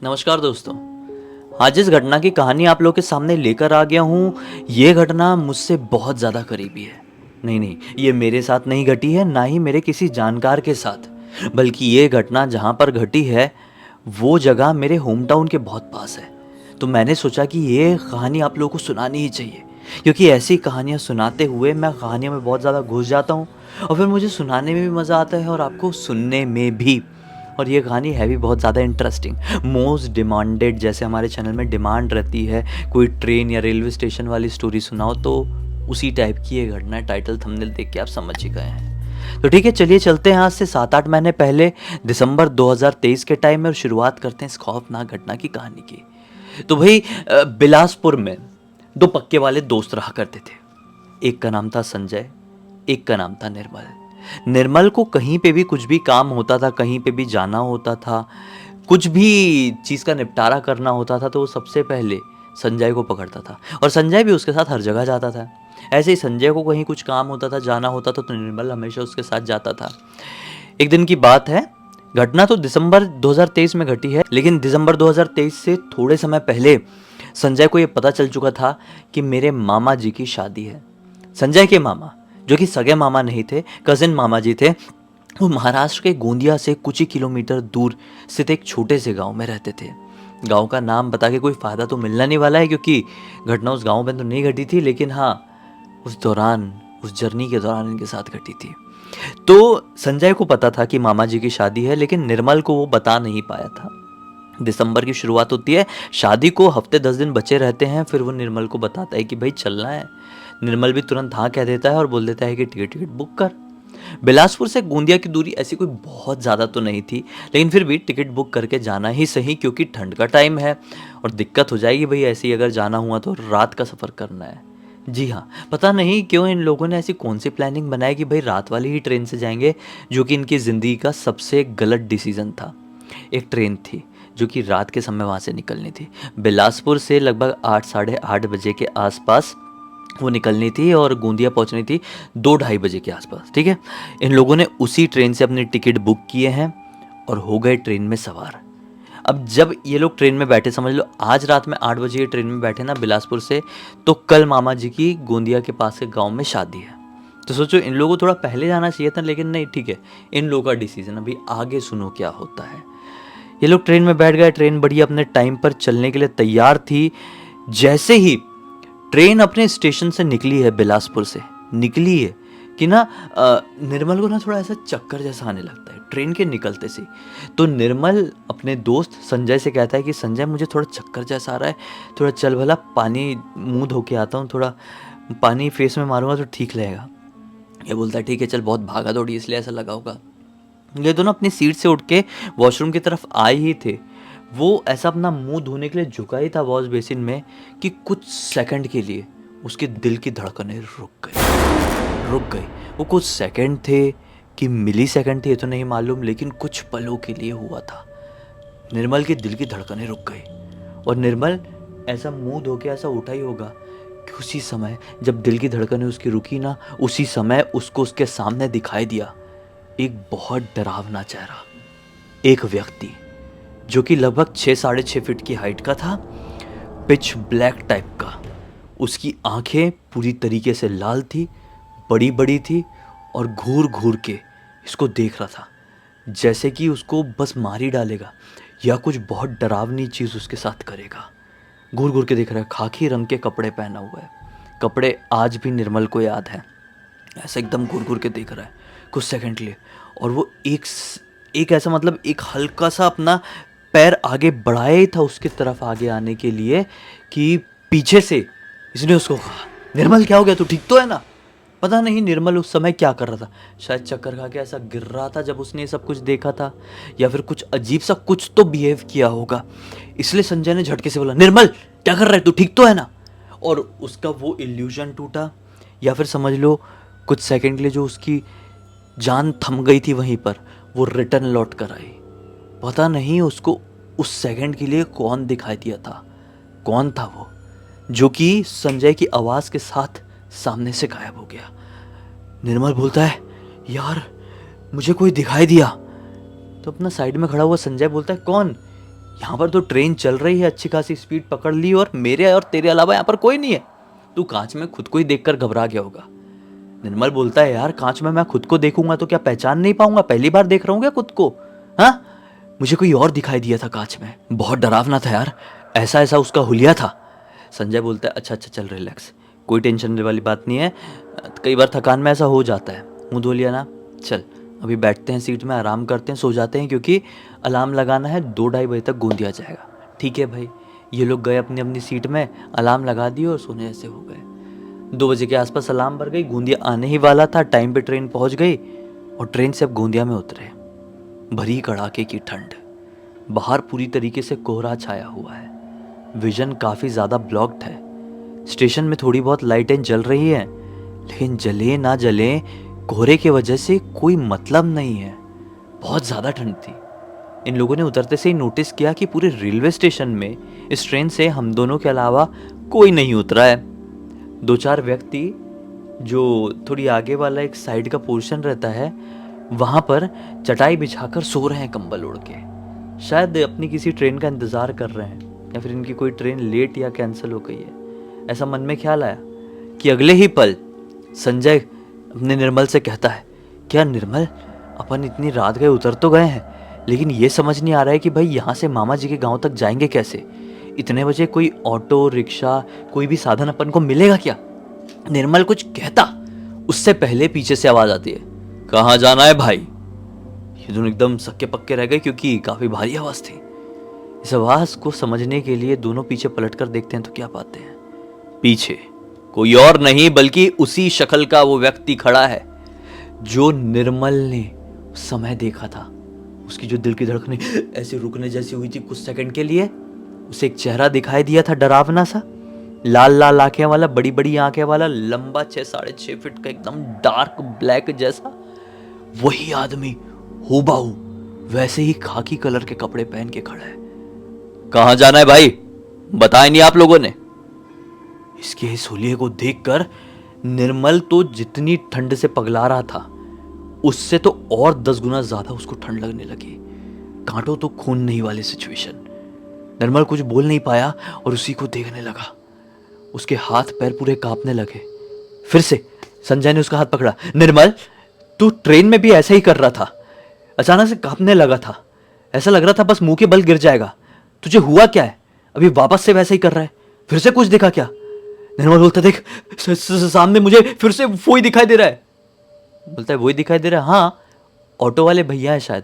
नमस्कार दोस्तों। आज जिस घटना की कहानी आप लोगों के सामने लेकर आ गया हूँ, ये घटना मुझसे बहुत ज़्यादा करीबी है। नहीं, ये मेरे साथ नहीं घटी है, ना ही मेरे किसी जानकार के साथ, बल्कि ये घटना जहाँ पर घटी है, वो जगह मेरे होम टाउन के बहुत पास है। तो मैंने सोचा कि ये कहानी आप लोगों को सुनानी ही चाहिए, क्योंकि ऐसी कहानियाँ सुनाते हुए मैं कहानियों में बहुत ज़्यादा घुस जाता हूँ और फिर मुझे सुनाने में भी मज़ा आता है और आपको सुनने में भी। और ये कहानी है भी बहुत ज़्यादा इंटरेस्टिंग, मोस्ट डिमांडेड, जैसे हमारे चैनल में डिमांड रहती है कोई ट्रेन या रेलवे स्टेशन वाली स्टोरी सुनाओ, तो उसी टाइप की ये घटना है। टाइटल थंबनेल देख के आप समझ ही गए हैं। तो ठीक है, चलिए चलते हैं आज से 7-8 महीने पहले, दिसंबर 2023 के टाइम में, और शुरुआत करते हैं इस खौफनाक घटना की कहानी की। तो भाई, बिलासपुर में दो पक्के वाले दोस्त रहा करते थे। एक का नाम था संजय, एक का नाम था निर्मल। निर्मल को कहीं पे भी कुछ भी काम होता था, कहीं पे भी जाना होता था, कुछ भी चीज़ का निपटारा करना होता था, तो वो सबसे पहले संजय को पकड़ता था और संजय भी उसके साथ हर जगह जाता था। ऐसे ही संजय को कहीं कुछ काम होता था, जाना होता था, तो निर्मल हमेशा उसके साथ जाता था। एक दिन की बात है, घटना तो दिसंबर 2023 में घटी है, लेकिन दिसंबर 2023 से थोड़े समय पहले संजय को ये पता चल चुका था कि मेरे मामा जी की शादी है। संजय के मामा, जो कि सगे मामा नहीं थे, कजिन मामा जी थे, वो महाराष्ट्र के गोंदिया से कुछ ही किलोमीटर दूर स्थित एक छोटे से गांव में रहते थे। गांव का नाम बता के कोई फ़ायदा तो मिलना नहीं वाला है, क्योंकि घटना उस गांव में तो नहीं घटी थी, लेकिन हाँ, उस जर्नी के दौरान इनके साथ घटी थी। तो संजय को पता था कि मामा जी की शादी है, लेकिन निर्मल को वो बता नहीं पाया था। दिसंबर की शुरुआत होती है, शादी को हफ्ते 10 दिन बचे रहते हैं, फिर वो निर्मल को बताता है कि भाई चलना है। निर्मल भी तुरंत हाँ कह देता है और बोल देता है कि टिकट बुक कर। बिलासपुर से गोंदिया की दूरी ऐसी कोई बहुत ज़्यादा तो नहीं थी, लेकिन फिर भी टिकट बुक करके जाना ही सही, क्योंकि ठंड का टाइम है और दिक्कत हो जाएगी भाई, ऐसे ही अगर जाना हुआ तो रात का सफ़र करना है। जी हाँ, पता नहीं क्यों इन लोगों ने ऐसी कौन सी प्लानिंग बनाई कि भाई रात वाली ही ट्रेन से जाएंगे, जो कि इनकी ज़िंदगी का सबसे गलत डिसीज़न था। एक ट्रेन थी जो कि रात के समय वहाँ से निकलनी थी। बिलासपुर से लगभग 8 साढ़े 8 बजे के आसपास वो निकलनी थी और गोंदिया पहुंचनी थी 2-2:30 बजे के आसपास। ठीक है, इन लोगों ने उसी ट्रेन से अपने टिकट बुक किए हैं और हो गए ट्रेन में सवार। अब जब ये लोग ट्रेन में बैठे, समझ लो आज रात में 8 बजे ये ट्रेन में बैठे ना बिलासपुर से, तो कल मामा जी की गोंदिया के पास के गाँव में शादी है। तो सोचो, इन लोगों को थोड़ा पहले जाना चाहिए था, लेकिन नहीं, ठीक है, इन लोगों का डिसीजन। अभी आगे सुनो क्या होता है। ये लोग ट्रेन में बैठ गए, ट्रेन बढ़िया अपने टाइम पर चलने के लिए तैयार थी। जैसे ही ट्रेन अपने स्टेशन से निकली है, बिलासपुर से निकली है कि ना, निर्मल को ना थोड़ा ऐसा चक्कर जैसा आने लगता है ट्रेन के निकलते से। तो निर्मल अपने दोस्त संजय से कहता है कि संजय, मुझे थोड़ा चक्कर जैसा आ रहा है, थोड़ा चल भला पानी मुंह धो के आता हूँ, थोड़ा पानी फेस में मारूंगा तो ठीक लगेगा। ये बोलता है ठीक है चल, बहुत भागा दौड़ी इसलिए ऐसा लगा होगा। ये दोनों अपनी सीट से उठ के वॉशरूम की तरफ आए ही थे। वो ऐसा अपना मुंह धोने के लिए झुका ही था वॉश बेसिन में कि कुछ सेकंड के लिए उसके दिल की धड़कनें रुक गई। वो कुछ सेकंड थे कि मिली सेकंड थे ये तो नहीं मालूम, लेकिन कुछ पलों के लिए हुआ था। निर्मल के दिल की धड़कनें रुक गई और निर्मल ऐसा मुंह धो के ऐसा उठा ही होगा कि उसी समय जब दिल की धड़कनें उसकी रुकी ना, उसी समय उसको उसके सामने दिखाई दिया एक बहुत डरावना चेहरा। एक व्यक्ति जो कि लगभग 6-6.5 फीट की हाइट का था, पिच ब्लैक टाइप का। उसकी आंखें पूरी तरीके से लाल थी, बड़ी बड़ी थी, और घूर घूर के इसको देख रहा था, जैसे कि उसको बस मार ही डालेगा या कुछ बहुत डरावनी चीज़ उसके साथ करेगा। घूर घूर के देख रहा है, खाकी रंग के कपड़े पहना हुआ है। कपड़े आज भी निर्मल को याद है। ऐसा एकदम घूर घूर के देख रहा है कुछ सेकंड के लिए, और वो एक ऐसा, मतलब एक हल्का सा अपना पैर आगे बढ़ाया ही था उसकी तरफ आगे आने के लिए कि पीछे से इसने उसको कहा, निर्मल क्या हो गया, तू ठीक तो है ना। पता नहीं निर्मल उस समय क्या कर रहा था, शायद चक्कर खा के ऐसा गिर रहा था जब उसने ये सब कुछ देखा था, या फिर कुछ अजीब सा कुछ तो बिहेव किया होगा। इसलिए संजय ने झटके से बोला, निर्मल क्या कर रहा है, तू ठीक तो है ना। और उसका वो इल्यूजन टूटा, या फिर समझ लो कुछ सेकंड के लिए जो उसकी जान थम गई थी वहीं पर, वो रिटर्न लौट कर आई। पता नहीं उसको उस सेकंड के लिए कौन दिखाई दिया था, कौन था वो, जो कि संजय की आवाज़ के साथ सामने से गायब हो गया। निर्मल बोलता है, यार मुझे कोई दिखाई दिया। तो अपना साइड में खड़ा हुआ संजय बोलता है, कौन, यहाँ पर तो ट्रेन चल रही है, अच्छी खासी स्पीड पकड़ ली और मेरे और तेरे अलावा यहाँ पर कोई नहीं है। तू कांच में खुद को ही देखकर घबरा गया होगा। निर्मल बोलता है, यार कांच में मैं खुद को देखूंगा तो क्या पहचान नहीं पाऊंगा? पहली बार देख रहा हूँ क्या खुद को? हाँ, मुझे कोई और दिखाई दिया था कांच में, बहुत डरावना था यार, ऐसा ऐसा उसका हुलिया था। संजय बोलता है, अच्छा अच्छा चल रिलैक्स, कोई टेंशन वाली बात नहीं है, कई बार थकान में ऐसा हो जाता है। मुँह धो लिया ना, चल अभी बैठते हैं सीट में, आराम करते हैं, सो जाते हैं, क्योंकि अलार्म लगाना है, 2-2:30 बजे तक गूंज दिया जाएगा। ठीक है भाई। ये लोग गए अपनी अपनी सीट में, अलार्म लगा दिए और सोने जैसे हो गए। 2 बजे के आसपास अलार्म बर गई, गोंदिया आने ही वाला था, टाइम पे ट्रेन पहुंच गई और ट्रेन से अब गोंदिया में उतरे। भरी कड़ाके की ठंड, बाहर पूरी तरीके से कोहरा छाया हुआ है, विजन काफ़ी ज़्यादा ब्लॉक्ड है। स्टेशन में थोड़ी बहुत लाइटें जल रही हैं, लेकिन जले ना जले कोहरे की वजह से कोई मतलब नहीं है। बहुत ज़्यादा ठंड थी। इन लोगों ने उतरते से ही नोटिस किया कि पूरे रेलवे स्टेशन में इस ट्रेन से हम दोनों के अलावा कोई नहीं उतरा है। 2-4 व्यक्ति जो थोड़ी आगे वाला एक साइड का पोर्शन रहता है, वहाँ पर चटाई बिछाकर सो रहे हैं कंबल ओढ़ के। शायद अपनी किसी ट्रेन का इंतज़ार कर रहे हैं, या फिर इनकी कोई ट्रेन लेट या कैंसिल हो गई है। ऐसा मन में ख्याल आया कि अगले ही पल संजय अपने निर्मल से कहता है, क्या निर्मल, अपन इतनी रात गए उतर तो गए हैं, लेकिन ये समझ नहीं आ रहा है कि भाई यहाँ से मामा जी के गांव तक जाएंगे कैसे? इतने बजे कोई ऑटो रिक्शा कोई भी साधन अपन को मिलेगा क्या? निर्मल कुछ कहता उससे पहले पीछे से आवाज आती है, कहाँ जाना है भाई? ये दोनों एकदम सक्के पक्के रह गए, क्योंकि काफी भारी आवाज थी। इस आवाज को समझने के लिए दोनों पीछे पलटकर देखते हैं तो क्या पाते हैं? पीछे कोई और नहीं बल्कि उसी शक्ल का वो व्यक्ति खड़ा है जो निर्मल ने उस समय देखा था। उसकी जो दिल की धड़कनें ऐसे रुकने जैसी हुई थी कुछ सेकंड के लिए, उसे एक चेहरा दिखाई दिया था डरावना सा, लाल लाल आंखें वाला, बड़ी बड़ी आंखें वाला, लंबा 6-6.5 फीट का, एकदम डार्क ब्लैक जैसा। वही आदमी हूबहू वैसे ही खाकी कलर के कपड़े पहन के खड़ा है। कहां जाना है भाई, बताया नहीं आप लोगों ने? इसके इस हुलिये को देखकर निर्मल तो जितनी ठंड से पगला रहा था, उससे तो और 10 गुना ज्यादा उसको ठंड लगने लगी। कांटों तो खून नहीं वाली सिचुएशन। निर्मल कुछ बोल नहीं पाया और उसी को देखने लगा। उसके हाथ पैर पूरे कांपने लगे। फिर से संजय ने उसका हाथ पकड़ा, निर्मल तू ट्रेन में भी ऐसा ही कर रहा था, अचानक से कांपने लगा था, ऐसा लग रहा था बस मुंह के बल गिर जाएगा। तुझे हुआ क्या है? अभी वापस से वैसा ही कर रहा है, फिर से कुछ दिखा क्या? निर्मल बोलता, देख सामने मुझे फिर से वही दिखाई दे रहा है। बोलता है, वही दिखाई दे रहा है? हाँ, ऑटो वाले भैया है शायद।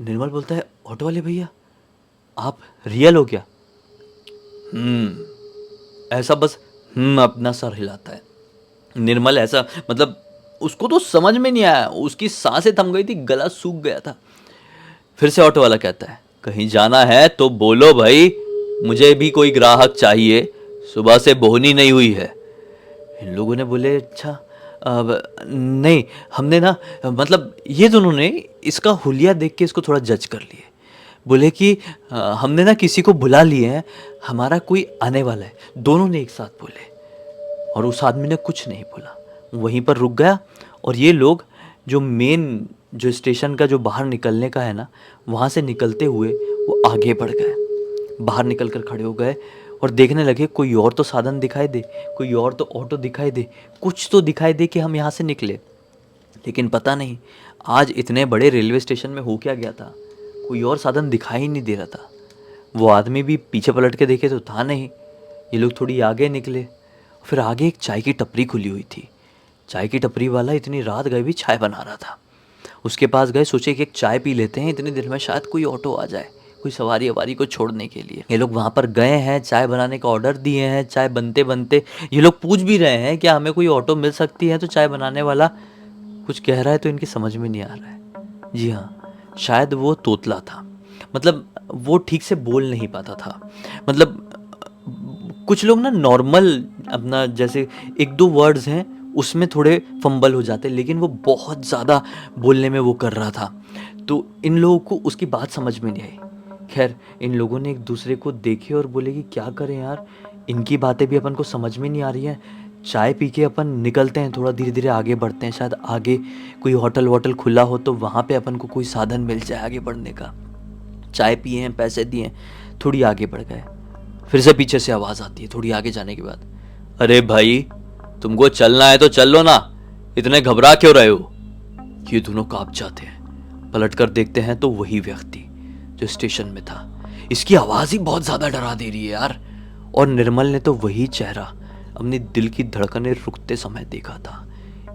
निर्मल बोलता है, ऑटो वाले भैया? आप रियल हो क्या? ऐसा बस अपना सर हिलाता है। निर्मल ऐसा, मतलब उसको तो समझ में नहीं आया, उसकी सांसें थम गई थी, गला सूख गया था। फिर से ऑटो वाला कहता है, कहीं जाना है तो बोलो भाई, मुझे भी कोई ग्राहक चाहिए, सुबह से बोहनी नहीं हुई है। इन लोगों ने बोले, अच्छा नहीं, हमने ना, मतलब ये दोनों ने इसका हुलिया देख के इसको थोड़ा जज कर लिए। बोले कि हमने ना किसी को बुला लिए हैं, हमारा कोई आने वाला है। दोनों ने एक साथ बोले और उस आदमी ने कुछ नहीं बोला, वहीं पर रुक गया। और ये लोग जो मेन जो स्टेशन का जो बाहर निकलने का है ना, वहाँ से निकलते हुए वो आगे बढ़ गए, बाहर निकल कर खड़े हो गए और देखने लगे कोई और तो साधन दिखाई दे, कोई और तो ऑटो दिखाई दे, कुछ तो दिखाई दे कि हम यहाँ से निकले। लेकिन पता नहीं आज इतने बड़े रेलवे स्टेशन में हो क्या गया था, कोई और साधन दिखाई ही नहीं दे रहा था। वो आदमी भी पीछे पलट के देखे तो था नहीं। ये लोग थोड़ी आगे निकले, फिर आगे एक चाय की टपरी खुली हुई थी। चाय की टपरी वाला इतनी रात गए भी चाय बना रहा था। उसके पास गए, सोचे कि एक चाय पी लेते हैं, इतनी देर में शायद कोई ऑटो आ जाए, कोई सवारी अवारी को छोड़ने के लिए। ये लोग वहाँ पर गए हैं, चाय बनाने का ऑर्डर दिए हैं। चाय बनते बनते ये लोग पूछ भी रहे हैं क्या हमें कोई ऑटो मिल सकती है, तो चाय बनाने वाला कुछ कह रहा है तो इनकी समझ में नहीं आ रहा है। जी हाँ, शायद वो तोतला था, मतलब वो ठीक से बोल नहीं पाता था। मतलब कुछ लोग ना नॉर्मल अपना जैसे 1-2 वर्ड्स हैं उसमें थोड़े फंबल हो जाते, लेकिन वो बहुत ज़्यादा बोलने में वो कर रहा था, तो इन लोगों को उसकी बात समझ में नहीं आई। खैर, इन लोगों ने एक दूसरे को देखे और बोले कि क्या करें यार, इनकी बातें भी अपन को समझ में नहीं आ रही हैं, चाय पी के अपन निकलते हैं, थोड़ा धीरे धीरे आगे बढ़ते हैं, शायद आगे कोई होटल वोटल खुला हो तो वहाँ पे अपन को कोई साधन मिल जाए आगे बढ़ने का। चाय पिए हैं, पैसे दिए हैं, थोड़ी आगे बढ़ गए। फिर से पीछे से आवाज़ आती है थोड़ी आगे जाने के बाद, अरे भाई तुमको चलना है तो चल लो ना, इतने घबरा क्यों रहे हो। ये दोनों कांप जाते हैं। पलट कर देखते हैं तो वही व्यक्ति जो स्टेशन में था। इसकी आवाज़ ही बहुत ज़्यादा डरा दे रही है यार। और निर्मल ने तो वही चेहरा अपनी दिल की धड़कनें रुकते समय देखा था,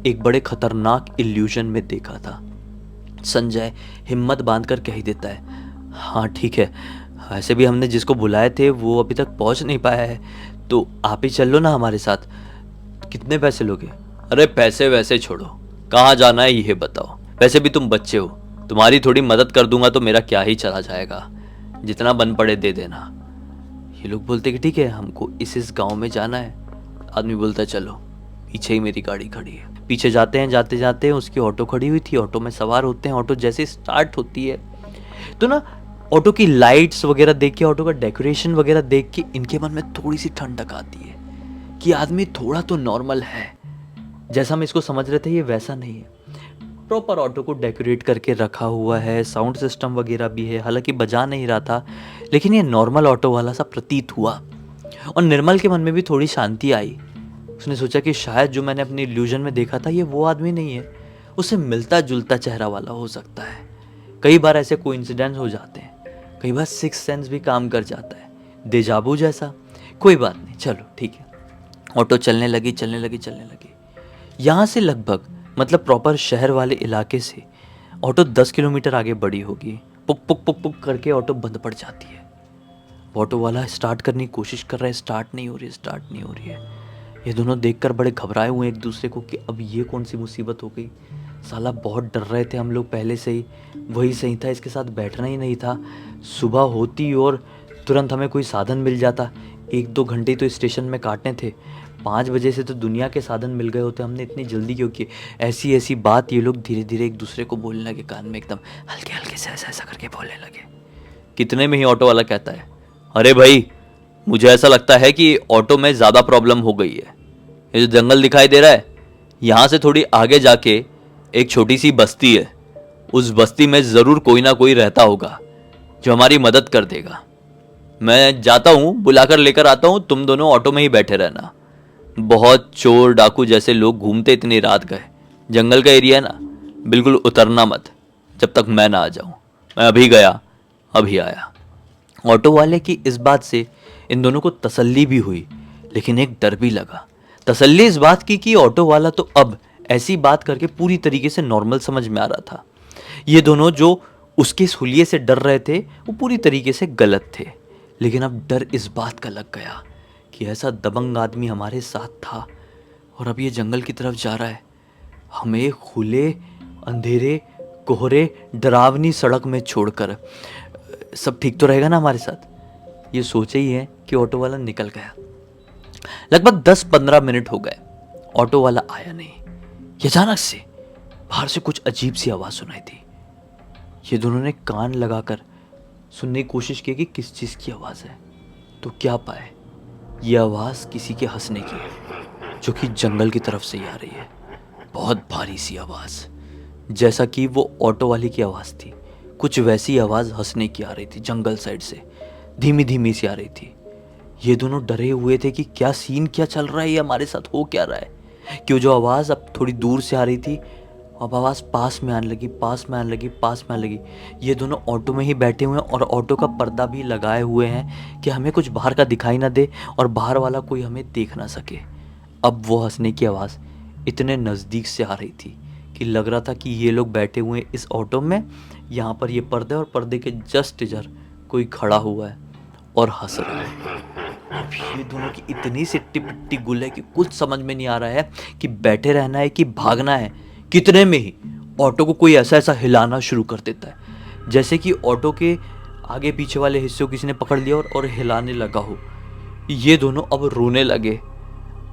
एक बड़े खतरनाक इल्यूजन में देखा था। संजय हिम्मत बांधकर कह ही देता है, हाँ ठीक है, ऐसे भी हमने जिसको बुलाए थे वो अभी तक पहुंच नहीं पाया है, तो आप ही चल लो ना हमारे साथ। कितने पैसे लोगे। अरे पैसे वैसे छोड़ो, कहाँ जाना है ये बताओ। वैसे भी तुम बच्चे हो, तुम्हारी थोड़ी मदद कर दूंगा तो मेरा क्या ही चला जाएगा, जितना बन पड़े दे देना। ये लोग बोलते कि ठीक है, हमको इस गांव में जाना है। आदमी बोलता है चलो, पीछे ही मेरी गाड़ी खड़ी है। पीछे जाते हैं, जाते जाते उसकी ऑटो खड़ी हुई थी, ऑटो में सवार होते हैं। ऑटो जैसे स्टार्ट होती है तो ना ऑटो की लाइट्स वगैरह देख के, ऑटो का डेकोरेशन वगैरह देख के इनके मन में थोड़ी सी ठंडक आती है कि आदमी थोड़ा तो नॉर्मल है। जैसा हम इसको समझ रहे थे ये वैसा नहीं है। प्रॉपर ऑटो को डेकोरेट करके रखा हुआ है, साउंड सिस्टम वगैरह भी है, हालांकि बजा नहीं रहा था, लेकिन ये नॉर्मल ऑटो वाला सा प्रतीत हुआ। और निर्मल के मन में भी थोड़ी शांति आई। उसने सोचा कि शायद जो मैंने अपनी इल्यूजन में देखा था ये वो आदमी नहीं है, उससे मिलता जुलता चेहरा वाला हो सकता है। कई बार ऐसे कोइंसिडेंस हो जाते हैं, कई बार सिक्स सेंस भी काम कर जाता है, देजाबू जैसा। कोई बात नहीं, चलो ठीक है। ऑटो चलने लगी चलने लगी चलने लगी। यहाँ से लगभग मतलब प्रॉपर शहर वाले इलाके से ऑटो 10 किलोमीटर आगे बढ़ी होगी। पुक पुक पुक पुक करके ऑटो बंद पड़ जाती है। ऑटो वाला स्टार्ट करने की कोशिश कर रहा है, स्टार्ट नहीं हो रही है, स्टार्ट नहीं हो रही है। ये दोनों देखकर बड़े घबराए हुए एक दूसरे को कि अब ये कौन सी मुसीबत हो गई। साला बहुत डर रहे थे हम लोग पहले से ही, वही सही था, इसके साथ बैठना ही नहीं था। सुबह होती और तुरंत हमें कोई साधन मिल जाता। 1-2 घंटे तो स्टेशन में काटने थे, 5 बजे से तो दुनिया के साधन मिल गए होते। हमने इतनी जल्दी क्यों की। ऐसी ऐसी बात ये लोग धीरे धीरे एक दूसरे को बोलने लगे, कान में एकदम हल्के हल्के से ऐसा ऐसा करके बोलने लगे। कितने में ही ऑटो वाला कहता है, अरे भाई मुझे ऐसा लगता है कि ऑटो में ज़्यादा प्रॉब्लम हो गई है। ये जो जंगल दिखाई दे रहा है, यहाँ से थोड़ी आगे जाके एक छोटी सी बस्ती है, उस बस्ती में ज़रूर कोई ना कोई रहता होगा जो हमारी मदद कर देगा। मैं जाता हूँ, बुलाकर लेकर आता हूँ, तुम दोनों ऑटो में ही बैठे रहना। बहुत चोर डाकू जैसे लोग घूमते इतनी रात गए, जंगल का एरिया है ना, बिल्कुल उतरना मत जब तक मैं ना आ जाऊँ। मैं अभी गया अभी आया। ऑटो वाले की इस बात से इन दोनों को तसल्ली भी हुई, लेकिन एक डर भी लगा। तसल्ली इस बात की कि ऑटो वाला तो अब ऐसी बात करके पूरी तरीके से नॉर्मल समझ में आ रहा था। ये दोनों जो उसके इस हुलिये से डर रहे थे वो पूरी तरीके से गलत थे। लेकिन अब डर इस बात का लग गया कि ऐसा दबंग आदमी हमारे साथ था और अब ये जंगल की तरफ जा रहा है, हमें खुले अंधेरे कोहरे डरावनी सड़क में छोड़कर। सब ठीक तो रहेगा ना हमारे साथ, ये सोचे ही है कि ऑटो वाला निकल गया। लगभग 10-15 मिनट हो गए, ऑटो वाला आया नहीं। अचानक से बाहर से कुछ अजीब सी आवाज़ सुनाई दी। ये दोनों ने कान लगाकर सुनने की कोशिश की कि किस चीज़ की आवाज़ है, तो क्या पाए ये आवाज़ किसी के हंसने की है, जो कि जंगल की तरफ से ही आ रही है। बहुत भारी सी आवाज़, जैसा कि वो ऑटो वाले की आवाज़ थी, कुछ वैसी आवाज़ हंसने की आ रही थी जंगल साइड से, धीमी धीमी सी आ रही थी। ये दोनों डरे हुए थे कि क्या सीन, क्या चल रहा है, ये हमारे साथ हो क्या रहा है। क्यों जो आवाज़ अब थोड़ी दूर से आ रही थी, अब आवाज़ पास में आने लगी, पास में आने लगी, पास में आने लगी। ये दोनों ऑटो में ही बैठे हुए हैं और ऑटो का पर्दा भी लगाए हुए हैं कि हमें कुछ बाहर का दिखाई ना दे और बाहर वाला कोई हमें देख ना सके। अब वो हंसने की आवाज़ इतने नज़दीक से आ रही थी कि लग रहा था कि ये लोग बैठे हुए हैं इस ऑटो में, यहाँ पर ये पर्दे और पर्दे के जस्ट इधर कोई खड़ा हुआ है और हंस रहा है। अब ये दोनों की इतनी सी टिप गुल है कि कुछ समझ में नहीं आ रहा है कि बैठे रहना है कि भागना है। कितने में ही ऑटो को कोई ऐसा ऐसा हिलाना शुरू कर देता है, जैसे कि ऑटो के आगे पीछे वाले हिस्से को किसी ने पकड़ लिया और हिलाने लगा हो। ये दोनों अब रोने लगे।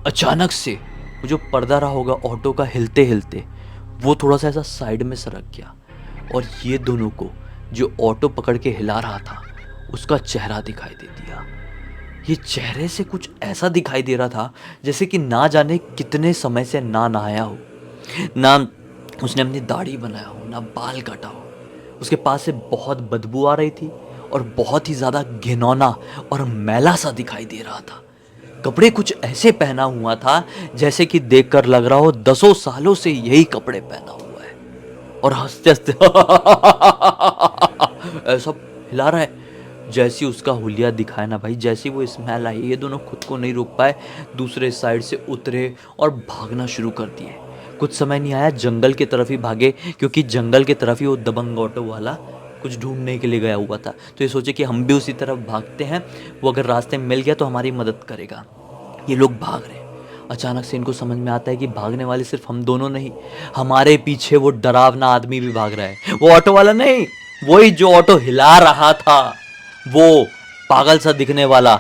अचानक से वो जो पर्दा रहा होगा ऑटो का हिलते हिलते, वो थोड़ा सा ऐसा साइड में सरक गया और ये दोनों को जो ऑटो पकड़ के हिला रहा था उसका चेहरा दिखाई दे दिया। ये चेहरे से कुछ ऐसा दिखाई दे रहा था जैसे कि ना जाने कितने समय से ना नहाया हो, ना उसने अपनी दाढ़ी बनाया हो, ना बाल काटा हो। उसके पास से बहुत बदबू आ रही थी और बहुत ही ज़्यादा घिनौना और मैला सा दिखाई दे रहा था। कपड़े कुछ ऐसे पहना हुआ था जैसे कि देखकर लग रहा हो 10 सालों से यही कपड़े पहना हुआ है, और हंसते हंसते ऐसा हिला रहा है। जैसी उसका हुलिया दिखाया ना भाई, जैसी वो स्मेल आई, ये दोनों खुद को नहीं रोक पाए, दूसरे साइड से उतरे और भागना शुरू कर दिए। कुछ समय नहीं आया, जंगल की तरफ ही भागे, क्योंकि जंगल की तरफ ही वो दबंग ऑटो वाला कुछ ढूंढने के लिए गया हुआ था। तो ये सोचे कि हम भी उसी तरफ भागते हैं, वो अगर रास्ते में मिल गया तो हमारी मदद करेगा। ये लोग भाग रहे हैं। अचानक से इनको समझ में आता है कि भागने वाले सिर्फ हम दोनों नहीं, हमारे पीछे वो डरावना आदमी भी भाग रहा है। वो ऑटो वाला नहीं, वही जो ऑटो हिला रहा था, वो पागल सा दिखने वाला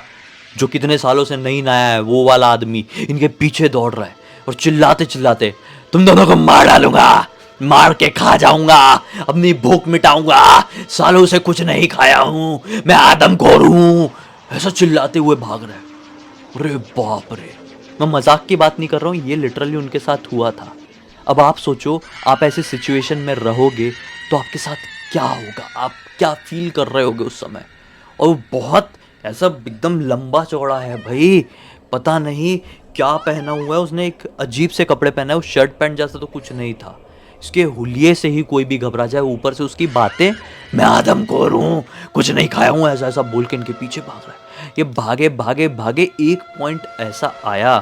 जो कितने सालों से नहीं नया है, वो वाला आदमी इनके पीछे दौड़ रहा है और चिल्लाते चिल्लाते, तुम दोनों को मार डालूंगा, मार के खा जाऊंगा, अपनी भूख मिटाऊंगा, सालों से कुछ नहीं खाया हूं, मैं आदमखोर हूं, ऐसा चिल्लाते हुए भाग रहा है। अरे बाप रे, मैं मजाक की बात नहीं कर रहा हूँ, ये लिटरली उनके साथ हुआ था। अब आप सोचो, आप ऐसे सिचुएशन में रहोगे तो आपके साथ क्या होगा, आप क्या फील कर रहे होगे उस समय। और वो बहुत ऐसा एकदम लंबा चौड़ा है भाई, पता नहीं क्या पहना हुआ है उसने, एक अजीब से कपड़े पहना है, उस शर्ट पैंट जैसा तो कुछ नहीं था। इसके हुलिये से ही कोई भी घबरा जाए, ऊपर से उसकी बातें, मैं आदमखोर हूँ, कुछ नहीं खाया हूँ, ऐसा ऐसा बोल के इनके पीछे भाग रहा है। ये भागे भागे भागे, एक पॉइंट ऐसा आया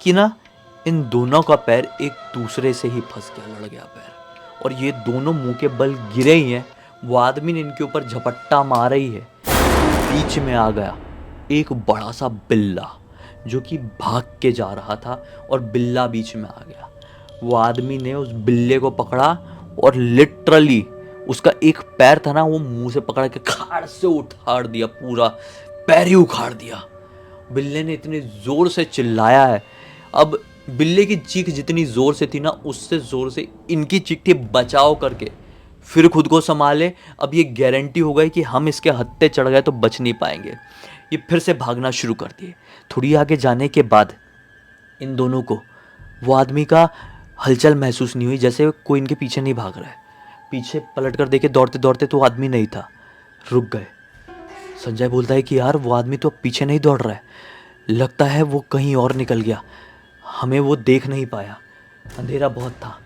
कि ना इन दोनों का पैर एक दूसरे से ही फंस गया, लड़ गया पैर, और ये दोनों मुंह के बल गिरे ही हैं। वो आदमी ने इनके ऊपर झपट्टा मारा ही है, बीच में आ गया एक बड़ा सा बिल्ला जो कि भाग के जा रहा था, और बिल्ला बीच में आ गया। वो आदमी ने उस बिल्ले को पकड़ा और लिटरली उसका एक पैर था ना, वो मुंह से पकड़ के खाड़ से उखाड़ दिया, पूरा पैर ही उखाड़ दिया। बिल्ले ने इतने जोर से चिल्लाया है, अब बिल्ले की चीख जितनी जोर से थी ना, उससे जोर से इनकी चीख थी, बचाव करके फिर खुद को संभाले। अब ये गारंटी हो गई कि हम इसके हत्थे चढ़ गए तो बच नहीं पाएंगे। ये फिर से भागना शुरू कर दिए। थोड़ी आगे जाने के बाद इन दोनों को वो आदमी का हलचल महसूस नहीं हुई, जैसे कोई इनके पीछे नहीं भाग रहा है। पीछे पलट कर देखे दौड़ते दौड़ते तो आदमी नहीं था, रुक गए। संजय बोलता है कि यार वो आदमी तो अब पीछे नहीं दौड़ रहा है, लगता है वो कहीं और निकल गया, हमें वो देख नहीं पाया, अंधेरा बहुत था।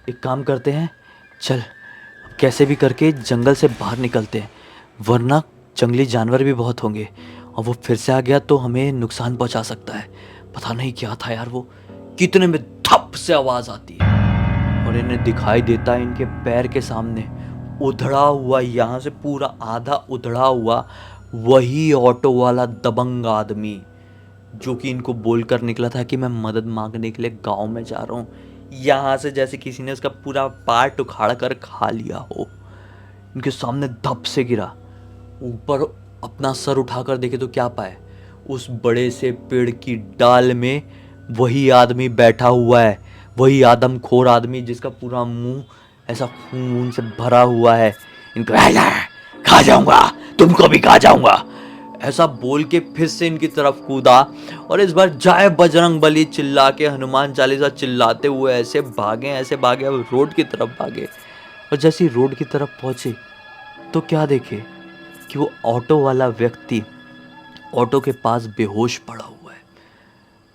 एक काम करते हैं, चल कैसे भी करके जंगल से बाहर निकलते हैं, वरना जंगली जानवर भी बहुत होंगे और वो फिर से आ गया तो हमें नुकसान पहुंचा सकता है। पता नहीं क्या था यार, वो कितने में धप से आवाज़ आती है और इन्हें दिखाई देता है इनके पैर के सामने उधड़ा हुआ, यहाँ से पूरा आधा उधड़ा हुआ वही ऑटो वाला दबंग आदमी जो कि इनको बोलकर निकला था कि मैं मदद मांगने के लिए गांव में जा रहा हूँ। यहाँ से जैसे किसी ने उसका पूरा पार्ट उखाड़ कर खा लिया हो, इनके सामने धप से गिरा। ऊपर अपना सर उठाकर देखे तो क्या पाए, उस बड़े से पेड़ की डाल में वही आदमी बैठा हुआ है, वही आदमखोर आदमी जिसका पूरा मुंह ऐसा खून से भरा हुआ है। इनको खा जाऊंगा, तुमको भी खा जाऊंगा, ऐसा बोल के फिर से इनकी तरफ कूदा और इस बार जय बजरंग बली चिल्ला के, हनुमान चालीसा चिल्लाते हुए ऐसे भागे, अब रोड की तरफ भागे। और जैसे ही रोड की तरफ पहुंचे तो क्या देखे कि वो ऑटो वाला व्यक्ति ऑटो के पास बेहोश पड़ा हुआ है।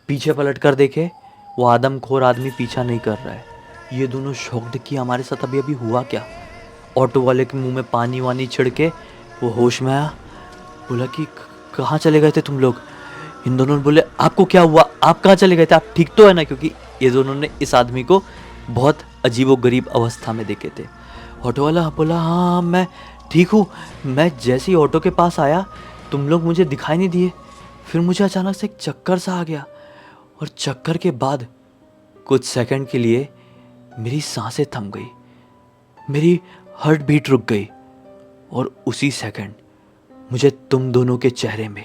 पीछे पलट कर देखे, वो आदमखोर आदमी पीछा नहीं कर रहा है। ये दोनों शॉक्ड कि हमारे साथ अभी अभी हुआ क्या। ऑटो वाले के मुंह में पानी वानी छिड़के वो होश में आया, बोला कि कहाँ चले गए थे तुम लोग। इन दोनों ने बोले आपको क्या हुआ, आप कहाँ चले गए थे, आप ठीक तो है ना, क्योंकि ये दोनों ने इस आदमी को बहुत अजीबोगरीब अवस्था में देखे थे। ऑटो वाला बोला हाँ मैं ठीक हूँ, मैं जैसे ही ऑटो के पास आया तुम लोग मुझे दिखाई नहीं दिए, फिर मुझे अचानक से एक चक्कर सा आ गया और चक्कर के बाद कुछ सेकंड के लिए मेरी सांसें थम गई, मेरी हार्ट बीट रुक गई और उसी सेकंड मुझे तुम दोनों के चेहरे में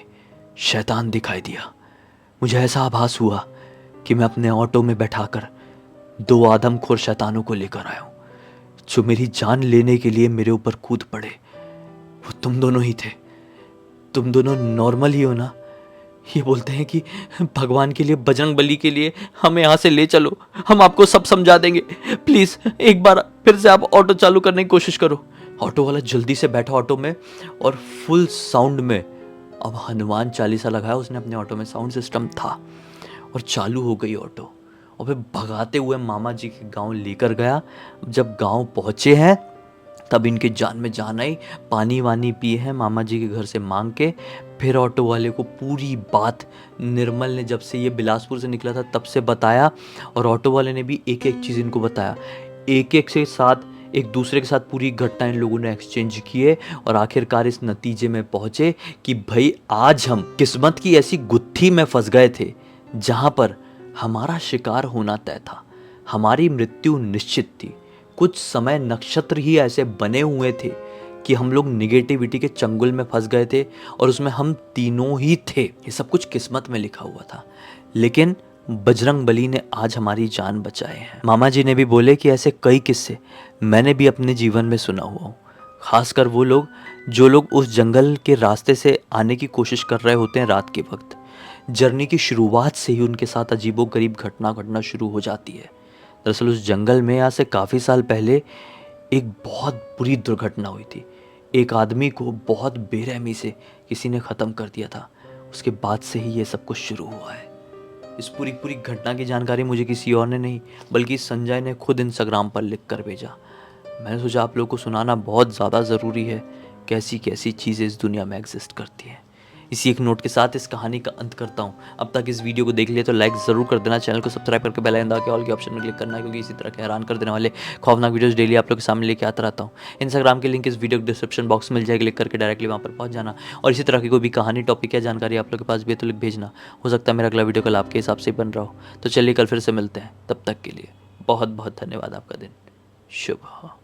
शैतान दिखाई दिया। मुझे ऐसा आभास हुआ कि मैं अपने ऑटो में बैठाकर 2 आदमखोर शैतानों को लेकर आया हूँ जो मेरी जान लेने के लिए मेरे ऊपर कूद पड़े। वो तुम दोनों ही थे। तुम दोनों नॉर्मल ही हो ना। ये बोलते हैं कि भगवान के लिए, बजरंग बली के लिए हमें यहाँ से ले चलो, हम आपको सब समझा देंगे, प्लीज़ एक बार फिर से आप ऑटो चालू करने की कोशिश करो। ऑटो वाला जल्दी से बैठा ऑटो में और फुल साउंड में, अब हनुमान चालीसा लगाया उसने अपने ऑटो में, साउंड सिस्टम था, और चालू हो गई ऑटो, और फिर भगाते हुए मामा जी के गांव लेकर गया। जब गांव पहुंचे हैं तब इनके जान में जान आई, पानी वानी पिए हैं मामा जी के घर से मांग के। फिर ऑटो वाले को पूरी बात निर्मल ने जब से ये बिलासपुर से निकला था तब से बताया, और ऑटो वाले ने भी एक एक चीज़ इनको बताया, एक एक से साथ एक दूसरे के साथ पूरी घटना इन लोगों ने एक्सचेंज किए, और आखिरकार इस नतीजे में पहुंचे कि भाई आज हम किस्मत की ऐसी गुत्थी में फंस गए थे जहां पर हमारा शिकार होना तय था, हमारी मृत्यु निश्चित थी। कुछ समय नक्षत्र ही ऐसे बने हुए थे कि हम लोग निगेटिविटी के चंगुल में फंस गए थे, और उसमें हम तीनों ही थे। ये सब कुछ किस्मत में लिखा हुआ था, लेकिन बजरंग बली ने आज हमारी जान बचाए हैं। मामा जी ने भी बोले कि ऐसे कई किस्से मैंने भी अपने जीवन में सुना हुआ हूँ, खासकर वो लोग जो लोग उस जंगल के रास्ते से आने की कोशिश कर रहे होते हैं रात के वक्त। जर्नी की शुरुआत से ही उनके साथ अजीबोगरीब घटना घटना शुरू हो जाती है। दरअसल उस जंगल में आज से काफ़ी साल पहले एक बहुत बुरी दुर्घटना हुई थी। एक आदमी को बहुत बेरहमी से किसी ने ख़त्म कर दिया था। उसके बाद से ही ये सब कुछ शुरू हुआ है। इस पूरी पूरी घटना की जानकारी मुझे किसी और ने नहीं बल्कि संजय ने खुद इंस्टाग्राम पर लिख कर भेजा। मैंने सोचा आप लोगों को सुनाना बहुत ज़्यादा ज़रूरी है, कैसी कैसी चीज़ें इस दुनिया में एग्जिस्ट करती हैं। इसी एक नोट के साथ इस कहानी का अंत करता हूँ। अब तक इस वीडियो को देख लिया तो लाइक ज़रूर कर देना, चैनल को सब्सक्राइब करके बेल आइकन दबा के ऑल के ऑप्शन में क्लिक करना है, क्योंकि इसी तरह के हैरान कर देने वाले खौफनाक वीडियोस डेली आप लोग के सामने लेके आता रहता हूँ। इंस्टाग्राम की लिंक इस वीडियो के डिस्क्रिप्शन बॉक्स में मिल जाएगी, क्लिक करके डायरेक्टली वहाँ पर पहुँच जाना। और इसी तरह की कोई भी कहानी, टॉपिक या जानकारी आप लोग के पास भी है तो लिख भेजना। हो सकता है मेरा अगला वीडियो कल आपके हिसाब से बन रहा हो। तो चलिए कल फिर से मिलते हैं, तब तक के लिए बहुत बहुत धन्यवाद। आपका दिन शुभ हो।